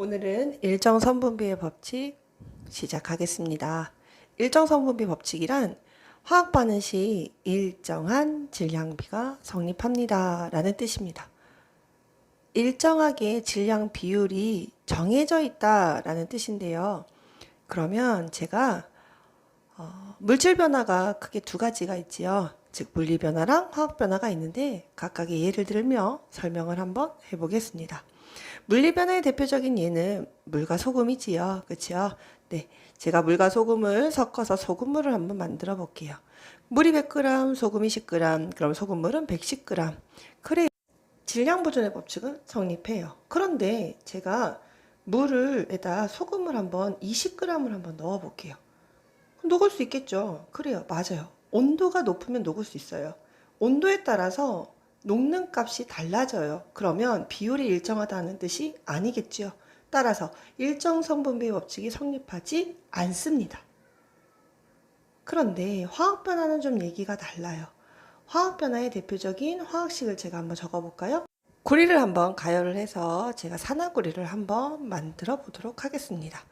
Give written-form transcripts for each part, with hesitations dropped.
오늘은 일정성분비의 법칙 시작하겠습니다. 일정성분비 법칙이란 화학 반응 시 일정한 질량비가 성립합니다 라는 뜻입니다. 일정하게 질량 비율이 정해져 있다 라는 뜻인데요. 그러면 제가 물질 변화가 크게 두 가지가 있지요. 즉 물리 변화랑 화학 변화가 있는데 각각의 예를 들며 설명을 한번 해보겠습니다. 물리 변화의 대표적인 예는 물과 소금이지요. 그렇죠? 네, 제가 물과 소금을 섞어서 소금물을 한번 만들어 볼게요. 물이 100g, 소금이 10g, 그럼 소금물은 110g. 그래, 질량 보존의 법칙은 성립해요. 그런데 제가 물에다 소금을 한번 20g을 한번 넣어 볼게요. 녹을 수 있겠죠? 그래요. 맞아요. 온도가 높으면 녹을 수 있어요. 온도에 따라서 녹는 값이 달라져요. 그러면 비율이 일정하다는 뜻이 아니겠죠. 따라서 일정 성분비 법칙이 성립하지 않습니다. 그런데 화학 변화는 좀 얘기가 달라요. 화학 변화의 대표적인 화학식을 제가 한번 적어볼까요? 구리를 한번 가열을 해서 제가 산화구리를 한번 만들어 보도록 하겠습니다.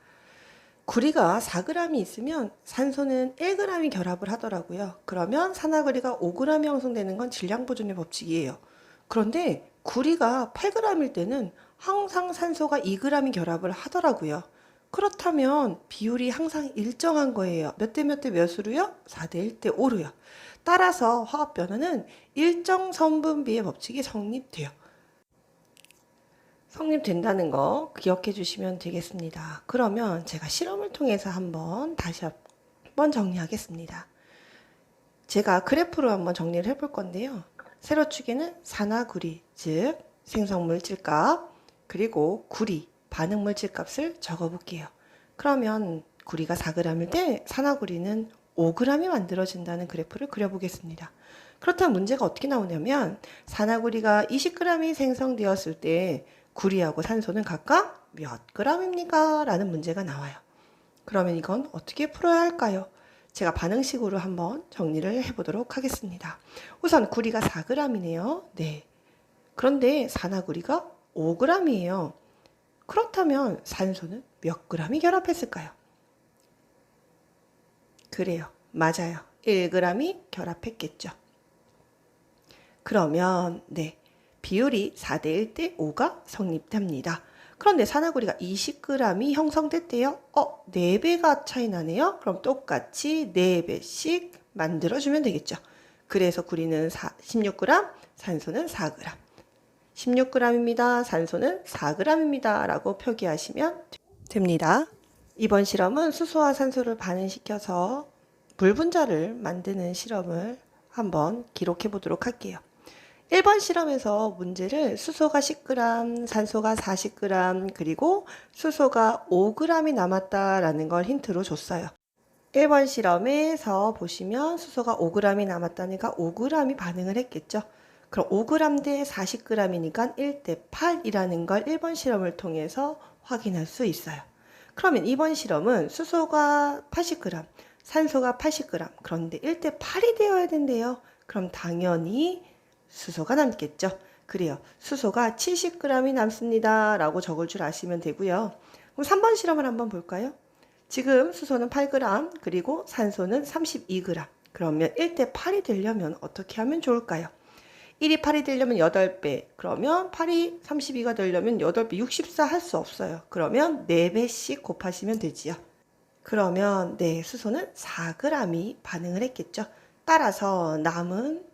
구리가 4g이 있으면 산소는 1g이 결합을 하더라고요. 그러면 산화구리가 5g이 형성되는 건 질량 보존의 법칙이에요. 그런데 구리가 8g일 때는 항상 산소가 2g이 결합을 하더라고요. 그렇다면 비율이 항상 일정한 거예요. 몇 대 몇 대 몇으로요? 4대 1대 5로요. 따라서 화학 변화는 일정 성분비의 법칙이 성립돼요. 성립된다는 거 기억해 주시면 되겠습니다. 그러면 제가 실험을 통해서 다시 한번 정리하겠습니다. 제가 그래프로 한번 정리를 해볼 건데요. 세로축에는 산화구리, 즉 생성물질값, 그리고 구리, 반응물질값을 적어볼게요. 그러면 구리가 4g일 때 산화구리는 5g이 만들어진다는 그래프를 그려보겠습니다. 그렇다면 문제가 어떻게 나오냐면 산화구리가 20g이 생성되었을 때 구리하고 산소는 각각 몇 g입니까? 라는 문제가 나와요. 그러면 이건 어떻게 풀어야 할까요? 제가 반응식으로 한번 정리를 해보도록 하겠습니다. 우선 구리가 4g이네요. 네. 그런데 산화구리가 5g이에요. 그렇다면 산소는 몇 g이 결합했을까요? 그래요. 맞아요. 1g이 결합했겠죠. 그러면 비율이 4대 1대 5가 성립됩니다. 그런데 산화구리가 20g이 형성됐대요. 4배가 차이 나네요. 그럼 똑같이 4배씩 만들어주면 되겠죠. 그래서 구리는 16g, 산소는 4g. 16g입니다. 산소는 4g입니다. 라고 표기하시면 됩니다. 이번 실험은 수소와 산소를 반응시켜서 물 분자를 만드는 실험을 한번 기록해 보도록 할게요. 1번 실험에서 문제를 수소가 10g, 산소가 40g, 그리고 수소가 5g이 남았다라는 걸 힌트로 줬어요. 1번 실험에서 보시면 수소가 5g이 남았다니까 5g이 반응을 했겠죠. 그럼 5g 대 40g이니까 1대 8이라는 걸 1번 실험을 통해서 확인할 수 있어요. 그러면 2번 실험은 수소가 80g, 산소가 80g, 그런데 1대 8이 되어야 된대요. 그럼 당연히 수소가 남겠죠. 그래요. 수소가 70g이 남습니다. 라고 적을 줄 아시면 되고요. 그럼 3번 실험을 한번 볼까요? 지금 수소는 8g, 그리고 산소는 32g. 그러면 1대 8이 되려면 어떻게 하면 좋을까요? 1이 8이 되려면 8배. 그러면 8이 32가 되려면 8배, 64 할 수 없어요. 그러면 4배씩 곱하시면 되지요. 그러면 수소는 4g이 반응을 했겠죠. 따라서 남은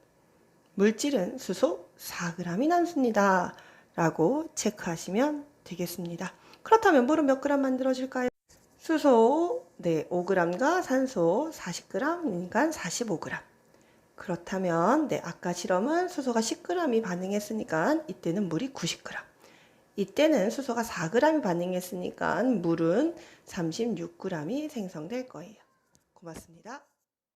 물질은 수소 4g이 남습니다. 라고 체크하시면 되겠습니다. 그렇다면 물은 몇 g 만들어질까요? 수소 5g과 산소 40g이니까 45g. 그렇다면 아까 실험은 수소가 10g이 반응했으니까 이때는 물이 90g. 이때는 수소가 4g이 반응했으니까 물은 36g이 생성될 거예요. 고맙습니다.